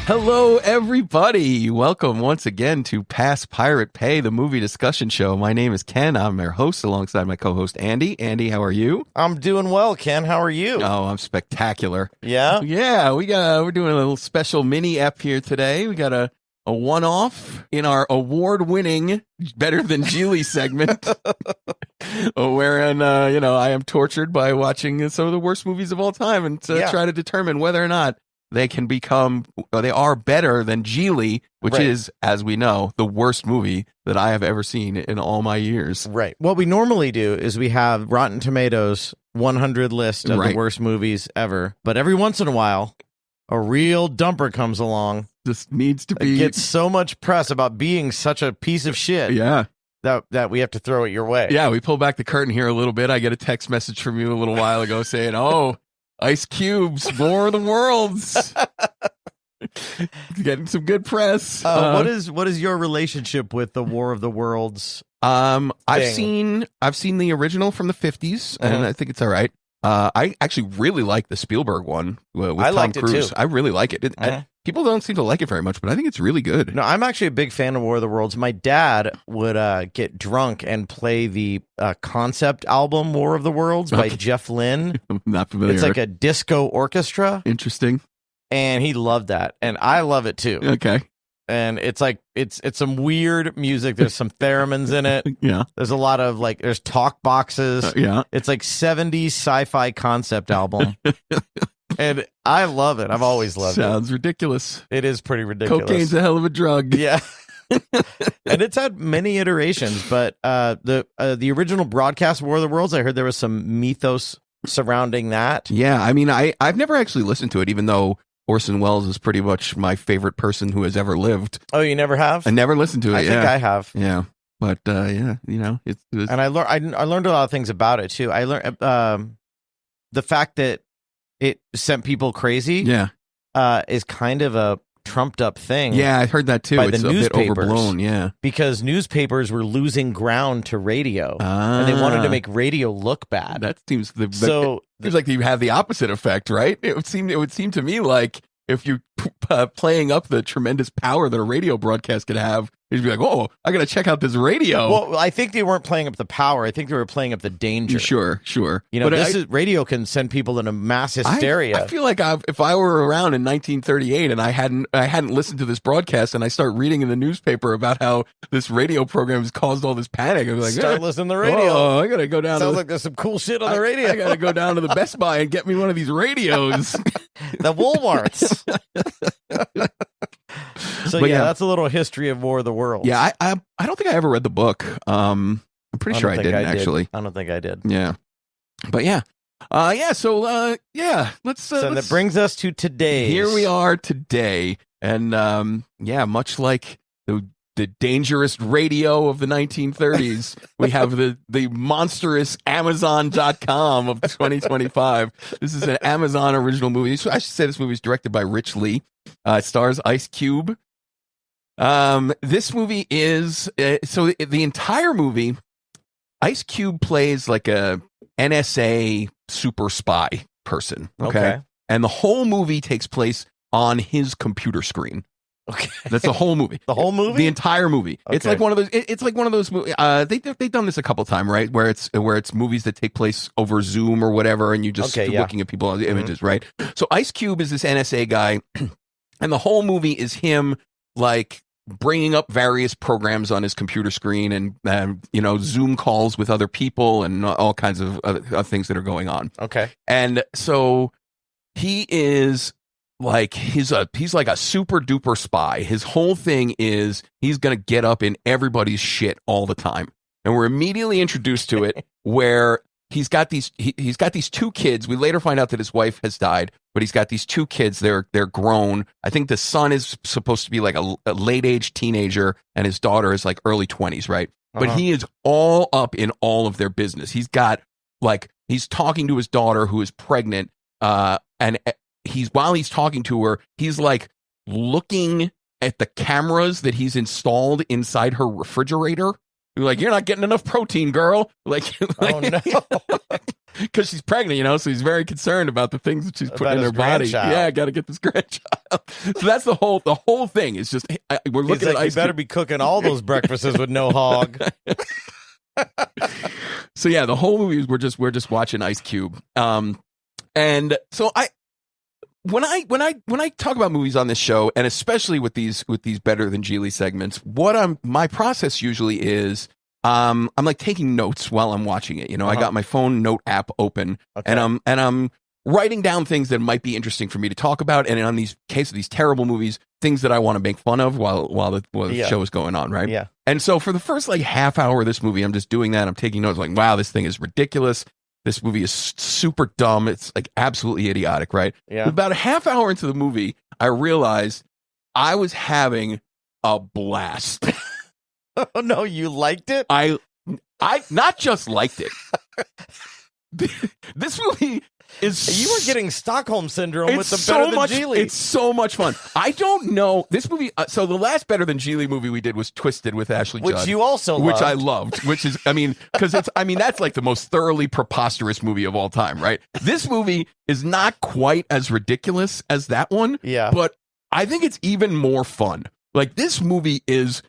Hello, everybody. Welcome once again to Pass Pirate Pay, the movie discussion show. My name is Ken. I'm your host alongside my co-host, Andy. Andy, how are you? I'm doing well, Ken. How are you? Oh, I'm spectacular. Yeah? Yeah, we're doing a little special mini ep here today. We got a one-off in our award-winning Better Than Gigli segment, wherein, I am tortured by watching some of the worst movies of all time and try to determine whether or not they are better than Gigli, which is, as we know, the worst movie that I have ever seen in all my years. Right. What we normally do is we have Rotten Tomatoes 100 list of the worst movies ever. But every once in a while, a real dumper comes along. This needs to be... It gets so much press about being such a piece of shit. Yeah. That we have to throw it your way. Yeah, we pull back the curtain here a little bit. I get a text message from you a little while ago saying, Ice Cube's War of the Worlds. Getting some good press. What is your relationship with the War of the Worlds? I've seen the original from the 50s, and I think it's all right. I actually really like the Spielberg one with Tom Cruise. I really like it. People don't seem to like it very much, but I think it's really good. No, I'm actually a big fan of War of the Worlds. My dad would get drunk and play the concept album War of the Worlds by Jeff Lynne. I'm not familiar. It's like a disco orchestra. Interesting. And he loved that. And I love it too. Okay. And it's like it's some weird music. There's some theremins in it. Yeah. There's a lot of there's talk boxes. Yeah. It's like 70s sci-fi concept album. And I love it. I've always loved it. Sounds ridiculous. It is pretty ridiculous. Cocaine's a hell of a drug. Yeah. And it's had many iterations, but the original broadcast War of the Worlds, I heard there was some mythos surrounding that. Yeah, I mean, I've never actually listened to it, even though Orson Welles is pretty much my favorite person who has ever lived. Oh, you never have? I never listened to it. I think I have. Yeah, but it's and I learned a lot of things about it too. I learned the fact that it sent people crazy. Yeah, is kind of a trumped up thing. Yeah, I heard that too. By it's the a newspapers, bit overblown. Yeah, because newspapers were losing ground to radio, and they wanted to make radio look bad. That seems seems like you have the opposite effect, right? It would seem to me like if you playing up the tremendous power that a radio broadcast could have, you'd be like, "Oh, I got to check out this radio." Well, I think they weren't playing up the power. I think they were playing up the danger. Sure. You know, radio can send people into mass hysteria. I feel like if I were around in 1938 and I hadn't listened to this broadcast, and I start reading in the newspaper about how this radio program has caused all this panic, I'd be like, start listening to the radio. Oh, I gotta go down. Sounds like there's some cool shit on the radio. I gotta go down to the Best Buy and get me one of these radios. The Walmarts. So that's a little history of War of the Worlds. Yeah, I don't think I ever read the book. I'm pretty sure I didn't actually. I don't think I did. Yeah, but yeah. So that brings us to today. Here we are today, and much like the dangerous radio of the 1930s, we have the monstrous Amazon.com of 2025. This is an Amazon original movie. I should say this movie is directed by Rich Lee. It stars Ice Cube. This movie is the entire movie, Ice Cube plays like a NSA super spy person. Okay. And the whole movie takes place on his computer screen. Okay, that's the whole movie. The whole movie, the entire movie. Okay. It's like one of those. It's like one of those. They've done this a couple times, right? Where it's movies that take place over Zoom or whatever, and you just looking at people on the images, right? So Ice Cube is this NSA guy, and the whole movie is him like bringing up various programs on his computer screen, and Zoom calls with other people, and all kinds of things that are going on. Okay, and so he is. Like he's like a super duper spy. His whole thing is he's gonna get up in everybody's shit all the time, and we're immediately introduced to it where he's got these two kids. We later find out that his wife has died, but he's got these two kids. They're grown. I think the son is supposed to be like a late age teenager, and his daughter is like early 20s, right? But he is all up in all of their business. He's talking to his daughter who is pregnant, and while he's talking to her, he's like looking at the cameras that he's installed inside her refrigerator. You're like, you're not getting enough protein, girl. Like, oh no. because she's pregnant, so he's very concerned about the things that she's putting in her body. Yeah, I got to get this grandchild. So that's the whole thing. Is just we're looking at Ice Cube. You better be cooking all those breakfasts with no hog. So yeah, the whole movie we're just watching Ice Cube. And so when I talk about movies on this show, and especially with these Better Than Gigli segments, my process usually is I'm like taking notes while I'm watching it. I got my phone note app open, and I'm writing down things that might be interesting for me to talk about, and on these terrible movies, things that I want to make fun of while the show is going on, right? Yeah. And so for the first half hour of this movie, I'm just doing that. I'm taking notes, like, wow, this thing is ridiculous. This movie is super dumb. It's absolutely idiotic, right? Yeah. About a half hour into the movie, I realized I was having a blast. Oh no, you liked it? I not just liked it. This movie is... You were getting Stockholm Syndrome with the Better Than Gigli. It's so much fun. I don't know. This movie... so the last Better Than Gigli movie we did was Twisted with Ashley Judd. Which you also loved. Which I loved. Which is... because that's like the most thoroughly preposterous movie of all time, right? This movie is not quite as ridiculous as that one. Yeah. But I think it's even more fun. Like, this movie is...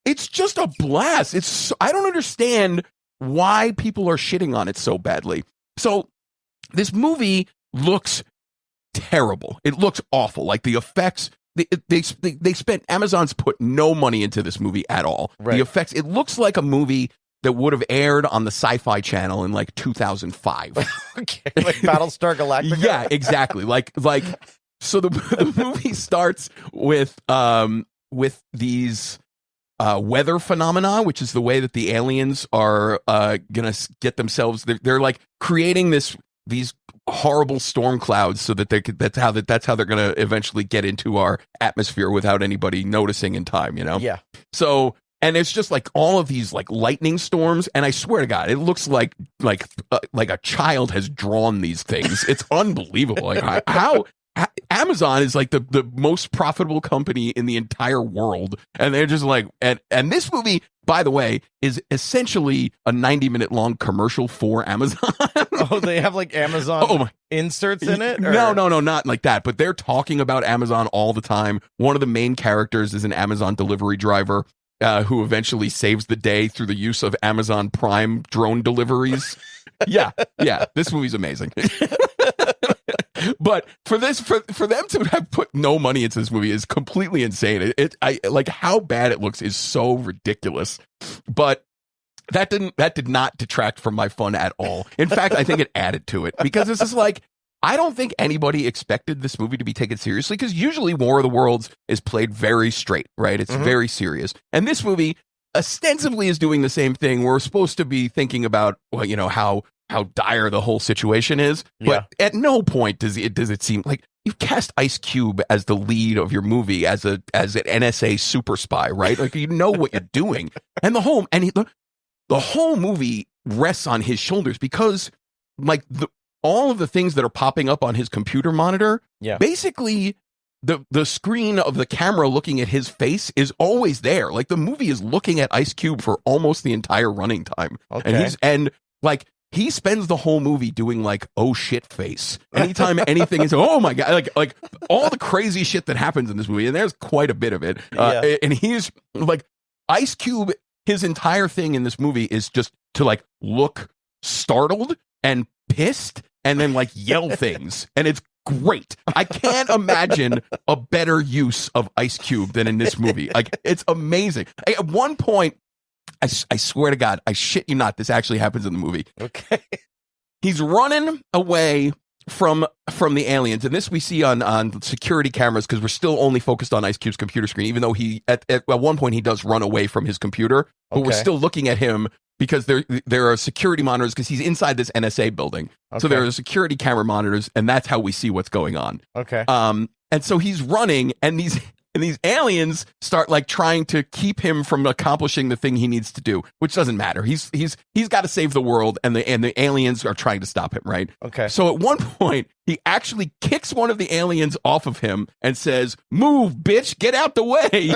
It's just a blast. I don't understand why people are shitting on it so badly. So this movie looks terrible. It looks awful. Like, the effects, they spent, Amazon's put no money into this movie at all. Right. The effects, it looks like a movie that would have aired on the Sci-Fi Channel in 2005. Okay, like Battlestar Galactica. Yeah, exactly. So the movie starts with these weather phenomena, which is the way that the aliens are gonna get themselves. They're like creating these horrible storm clouds so that that's how they're gonna eventually get into our atmosphere without anybody noticing in time. Yeah. So, and it's just like all of these like lightning storms, and I swear to God, it looks like a child has drawn these things. It's unbelievable. Like, how Amazon is like the most profitable company in the entire world, and they're just like, and this movie, by the way, is essentially a 90-minute long commercial for Amazon. Oh, they have like Amazon inserts in it? Or? No, not like that. But they're talking about Amazon all the time. One of the main characters is an Amazon delivery driver who eventually saves the day through the use of Amazon Prime drone deliveries. Yeah. This movie's amazing. But for them to have put no money into this movie is completely insane. I like how bad it looks is so ridiculous. But that did not detract from my fun at all. In fact, I think it added to it, because this is like, I don't think anybody expected this movie to be taken seriously, because usually War of the Worlds is played very straight, right? It's very serious. And this movie ostensibly is doing the same thing. We're supposed to be thinking about, how dire the whole situation is, but at no point does it seem like you cast Ice Cube as the lead of your movie as an NSA super spy, right? Like, you know what you're doing, and the whole movie rests on his shoulders, because like all of the things that are popping up on his computer monitor, basically the screen of the camera looking at his face is always there. Like, the movie is looking at Ice Cube for almost the entire running time, and he spends the whole movie doing like, oh shit face. Anytime anything is, oh my God, like all the crazy shit that happens in this movie. And there's quite a bit of it. And he's like, Ice Cube, his entire thing in this movie is just to like look startled and pissed and then like yell things. And it's great. I can't imagine a better use of Ice Cube than in this movie. Like, it's amazing. At one point, I swear to God, I shit you not, this actually happens in the movie. Okay. He's running away from the aliens, and this we see on security cameras, because we're still only focused on Ice Cube's computer screen, even though he at one point he does run away from his computer, but we're still looking at him because there are security monitors, because he's inside this NSA building. So there are security camera monitors, and that's how we see what's going on. Okay. And so he's running, and these aliens start like trying to keep him from accomplishing the thing he needs to do, which doesn't matter. He's got to save the world, and the aliens are trying to stop him, right? Okay. So at one point, he actually kicks one of the aliens off of him and says, "Move, bitch, get out the way."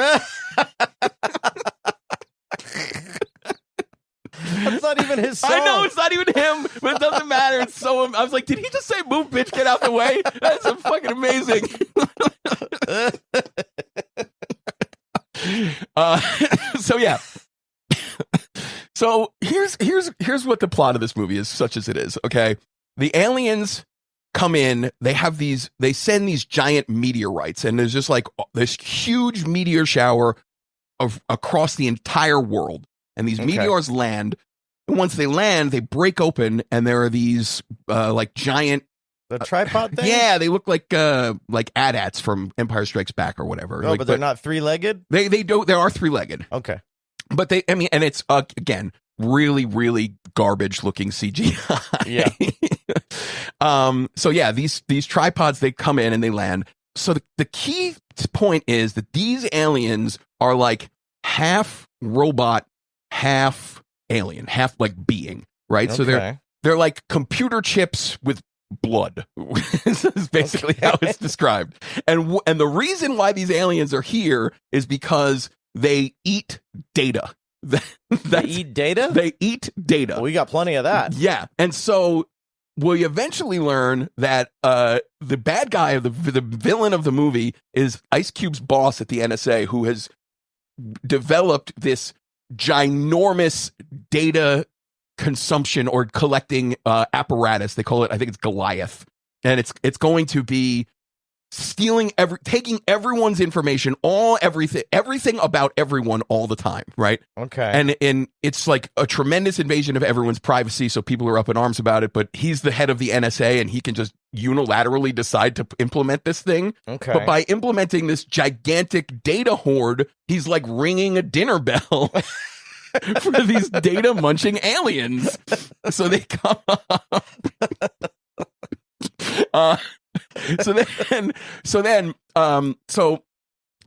That's not even his song. I know, it's not even him, But it doesn't matter. It's so. I was like, did he just say "move, bitch, get out the way"? That's so fucking amazing. So yeah. So here's what the plot of this movie is, such as it is. Okay, the aliens come in. They send these giant meteorites, and there's just like this huge meteor shower across the entire world. And these meteors land. And once they land, they break open, and there are these like giant the tripod thing. Yeah, they look like AT-ATs from Empire Strikes Back or whatever. No, but they're not three-legged. They are three-legged. Okay, but and it's again really really garbage looking CGI. Yeah. So yeah, these tripods, they come in and they land. So the key point is that these aliens are like half robot, half alien, half like being, right? Okay. So they're like computer chips with blood. This is basically how it's described. And the reason why these aliens are here is because they eat data. They eat data? They eat data. Well, we got plenty of that. Yeah. And so we eventually learn that the bad guy, the villain of the movie, is Ice Cube's boss at the NSA, who has developed this ginormous data consumption or collecting apparatus. They call it, I think it's Goliath, and it's going to be taking everyone's information, everything about everyone all the time, right? Okay. And it's like a tremendous invasion of everyone's privacy, so people are up in arms about it, but he's the head of the NSA and he can just unilaterally decide to implement this thing. Okay. But by implementing this gigantic data horde, he's like ringing a dinner bell for these data munching aliens. So they come up. So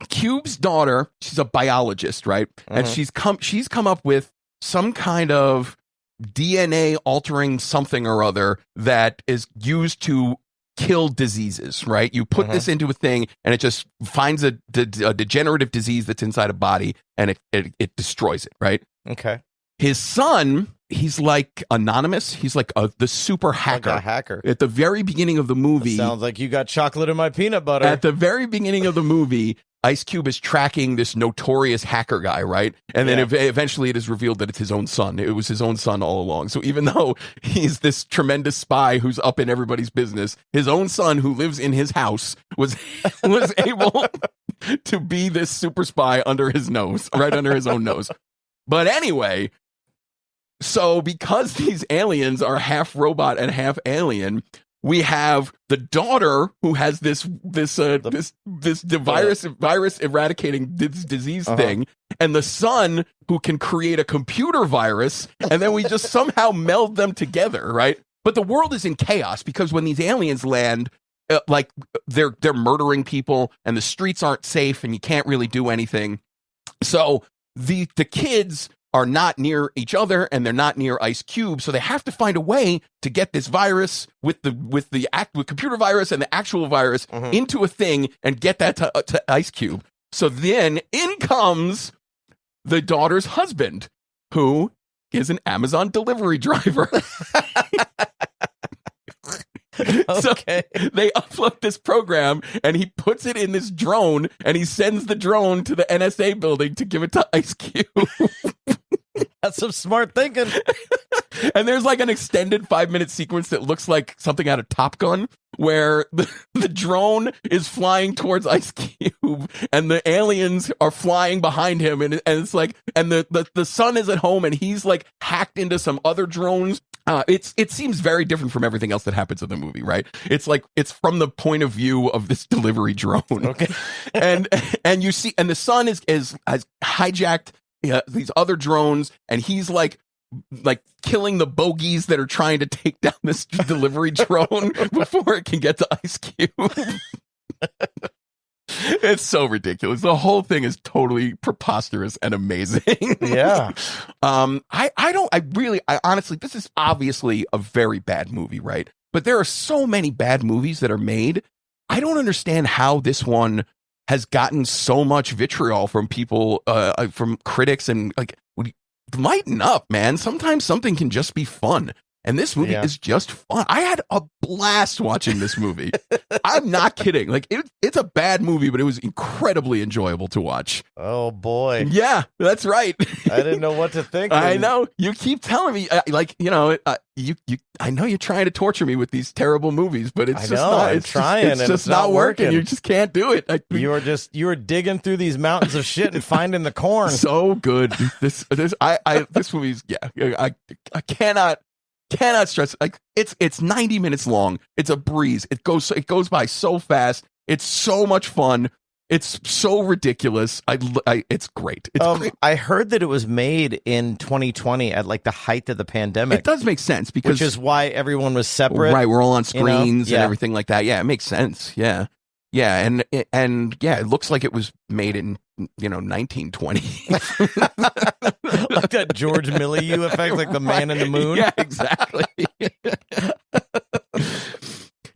Cube's daughter, she's a biologist, right? And she's come up with some kind of DNA altering something or other that is used to kill diseases, right? You put this into a thing and it just finds a degenerative disease that's inside a body and it destroys it, right? Okay. His son, he's like anonymous. He's like the super hacker. Like a hacker. At the very beginning of the movie. That sounds like you got chocolate in my peanut butter. At the very beginning of the movie, Ice Cube is tracking this notorious hacker guy, right? And then eventually it is revealed that it's his own son. It was his own son all along. So even though he's this tremendous spy who's up in everybody's business, his own son who lives in his house was able to be this super spy under his nose, right under his own nose. But anyway, so because these aliens are half robot and half alien, we have the daughter who has this virus eradicating disease thing, and the son who can create a computer virus, and then we just somehow meld them together, right? But the world is in chaos because when these aliens land, like they're murdering people, and the streets aren't safe, and you can't really do anything. So the kids are not near each other and they're not near Ice Cube, so they have to find a way to get this virus with computer virus and the actual virus into a thing and get that to Ice Cube. So then in comes the daughter's husband, who is an Amazon delivery driver. So they upload this program and he puts it in this drone and he sends the drone to the NSA building to give it to Ice Cube. That's some smart thinking. And there's like an extended 5-minute sequence that looks like something out of Top Gun, where the drone is flying towards Ice Cube and the aliens are flying behind him, and it's like, and the son is at home and he's like hacked into some other drones. It seems very different from everything else that happens in the movie, right? It's like it's from the point of view of this delivery drone. Okay. and you see, and the son has hijacked these other drones, and he's like killing the bogeys that are trying to take down this delivery drone before it can get to Ice Cube. It's so ridiculous. The whole thing is totally preposterous and amazing. Yeah. I honestly, this is obviously a very bad movie, right? But there are so many bad movies that are made. I don't understand how this one has gotten so much vitriol from people, from critics, and like, lighten up, man. Sometimes something can just be fun. And this movie is just fun. I had a blast watching this movie. I'm not kidding. Like it's a bad movie, but it was incredibly enjoyable to watch. Oh boy. Yeah, that's right. I didn't know what to think. I know. You keep telling me, I know you're trying to torture me with these terrible movies, but it's it's just not working. You just can't do it. You were digging through these mountains of shit and finding the corn. So good. This movie's I cannot stress, like it's 90 minutes long. It's a breeze. It goes by so fast. It's so much fun. It's so ridiculous. It's great. It's great. I heard that it was made in 2020 at like the height of the pandemic. It does make sense which is why everyone was separate. Right, we're all on screens and everything like that. Yeah, it makes sense. Yeah. Yeah, and it looks like it was made in 1920. Like that George Milieu effect, like the man in the moon. Yeah, exactly.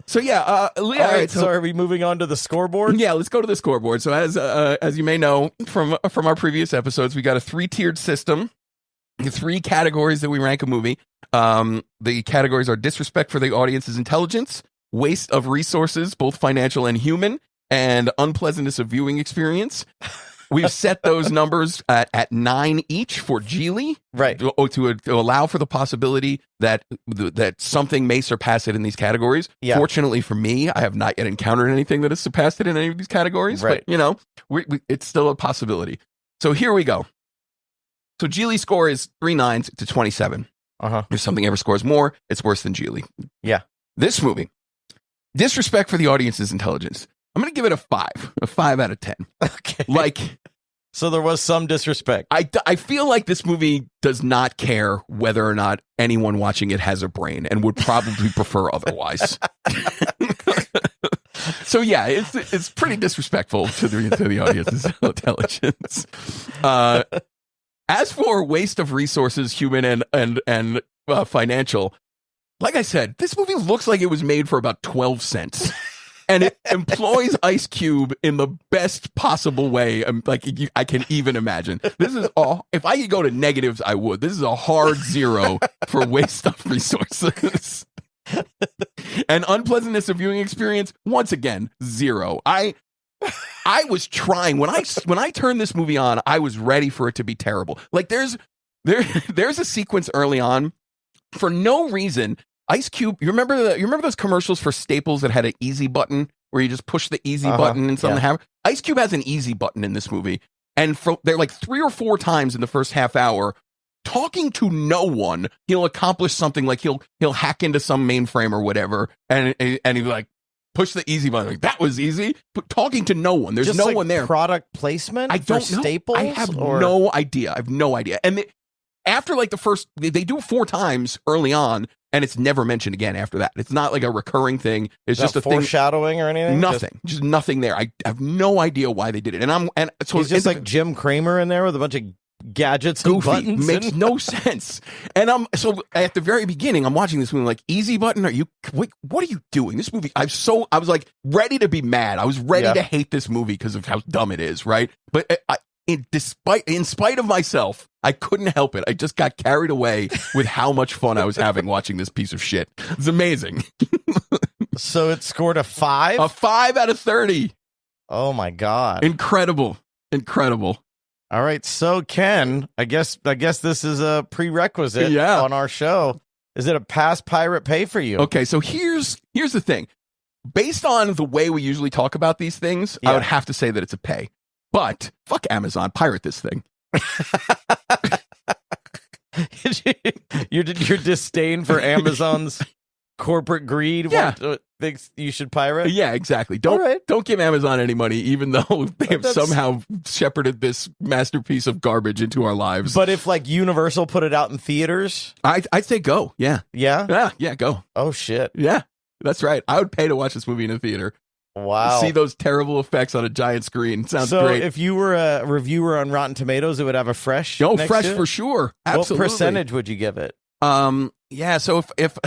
So all right. So are we moving on to the scoreboard? Yeah, let's go to the scoreboard. So as you may know from our previous episodes, we got a 3-tiered system, 3 categories that we rank a movie. The categories are disrespect for the audience's intelligence, waste of resources, both financial and human, and unpleasantness of viewing experience. We've set those numbers at 9 each for Gigli, right? To allow for the possibility that something may surpass it in these categories. Yeah. Fortunately for me, I have not yet encountered anything that has surpassed it in any of these categories. Right. But it's still a possibility. So here we go. So Gigli's score is 3 9s to 27. If something ever scores more, it's worse than Gigli. Yeah. This movie, disrespect for the audience's intelligence. I'm going to give it a 5 out of 10. Okay. So there was some disrespect. I feel like this movie does not care whether or not anyone watching it has a brain and would probably prefer otherwise. So yeah, it's pretty disrespectful to the audience's intelligence. As for waste of resources, human and financial, like I said, this movie looks like it was made for about 12 cents. And it employs Ice Cube in the best possible way, I can even imagine. This is all. If I could go to negatives, I would. This is a hard 0 for waste of resources. And unpleasantness of viewing experience, once again, 0. I was trying when I turned this movie on. I was ready for it to be terrible. Like there's a sequence early on, for no reason. Ice Cube, you remember those commercials for Staples that had an easy button where you just push the easy button and something happens? Ice Cube has an easy button in this movie, and they're like 3 or 4 times in the first half hour, talking to no one. He'll accomplish something, like he'll hack into some mainframe or whatever, and he'll like push the easy button. Like, that was easy, but talking to no one. There's just no one there. Product placement. I don't know. Staples. I have no idea. And after like the first, they do it 4 times early on. And it's never mentioned again after that. It's not like a recurring thing. It's just a foreshadowing or anything. Nothing. Just nothing there. I have no idea why they did it. And so he's just like Jim Cramer in there with a bunch of gadgets goofy, and buttons. Makes no sense. And so at the very beginning, I'm watching this movie like, easy button. What are you doing? This movie. I was like ready to be mad. I was ready to hate this movie because of how dumb it is. Right. But in spite of myself, I couldn't help it. I just got carried away with how much fun I was having watching this piece of shit. It's amazing. So it scored a 5? A 5 out of 30. Oh my God. Incredible. All right. So Ken, I guess this is a prerequisite on our show. Is it a pass, pirate, pay for you? Okay. So here's the thing. Based on the way we usually talk about these things, I would have to say that it's a pay. But fuck Amazon, pirate this thing. your disdain for Amazon's corporate greed thinks you should pirate? Yeah, exactly. Don't give Amazon any money, even though they have somehow shepherded this masterpiece of garbage into our lives. But if like Universal put it out in theaters, I'd say go. Yeah. Yeah? Yeah, go. Oh shit. Yeah, that's right. I would pay to watch this movie in a theater. Wow. See those terrible effects on a giant screen. Sounds great. So if you were a reviewer on Rotten Tomatoes, it would have a fresh. Oh, fresh for sure. Absolutely. What percentage would you give it? Yeah. So if if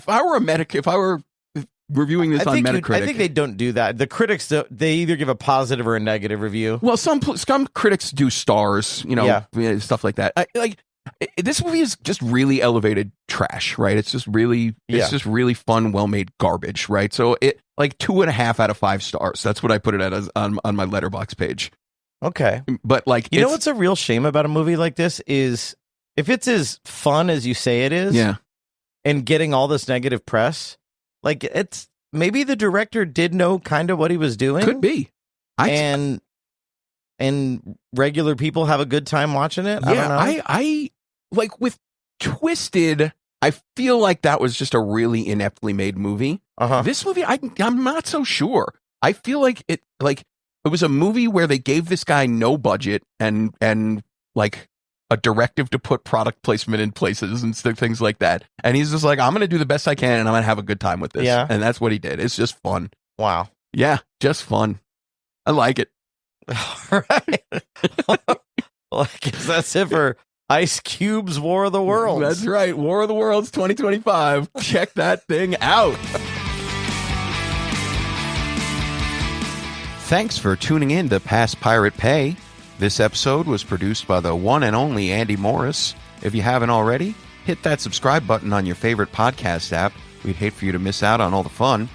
I were reviewing this on Metacritic, I think they don't do that. The critics, they either give a positive or a negative review. Well, some critics do stars, stuff like that. This movie is just really elevated trash, right? It's just really fun, well-made garbage, right? So it like 2.5 out of 5 stars. That's what I put it at on my Letterboxd page. Okay. But like, you know what's a real shame about a movie like this is if it's as fun as you say it is, and getting all this negative press, like it's maybe the director did know kind of what he was doing. Could be. And regular people have a good time watching it. Yeah, I like with Twisted, I feel like that was just a really ineptly made movie. This movie, I'm not so sure. I feel like it was a movie where they gave this guy no budget and like a directive to put product placement in places and things like that. And he's just like, I'm going to do the best I can and I'm going to have a good time with this. Yeah. And that's what he did. It's just fun. Wow. Yeah, just fun. I like it. Right. Like, that's it for Ice Cube's War of the Worlds. That's right. War of the Worlds 2025. Check that thing out. Thanks for tuning in to Pass Pirate Pay. This episode was produced by the one and only Andy Morris. If you haven't already, hit that subscribe button on your favorite podcast app. We'd hate for you to miss out on all the fun.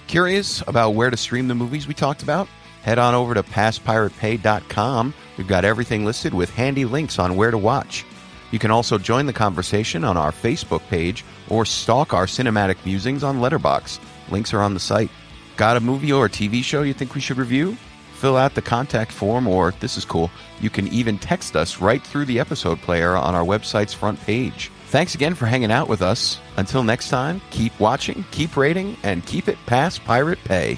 Curious about where to stream the movies we talked about? Head on over to passpiratepay.com. We've got everything listed with handy links on where to watch. You can also join the conversation on our Facebook page or stalk our cinematic musings on Letterboxd. Links are on the site. Got a movie or a TV show you think we should review? Fill out the contact form, or this is cool, you can even text us right through the episode player on our website's front page. Thanks again for hanging out with us. Until next time, keep watching, keep rating, and keep it past Pirate Pay.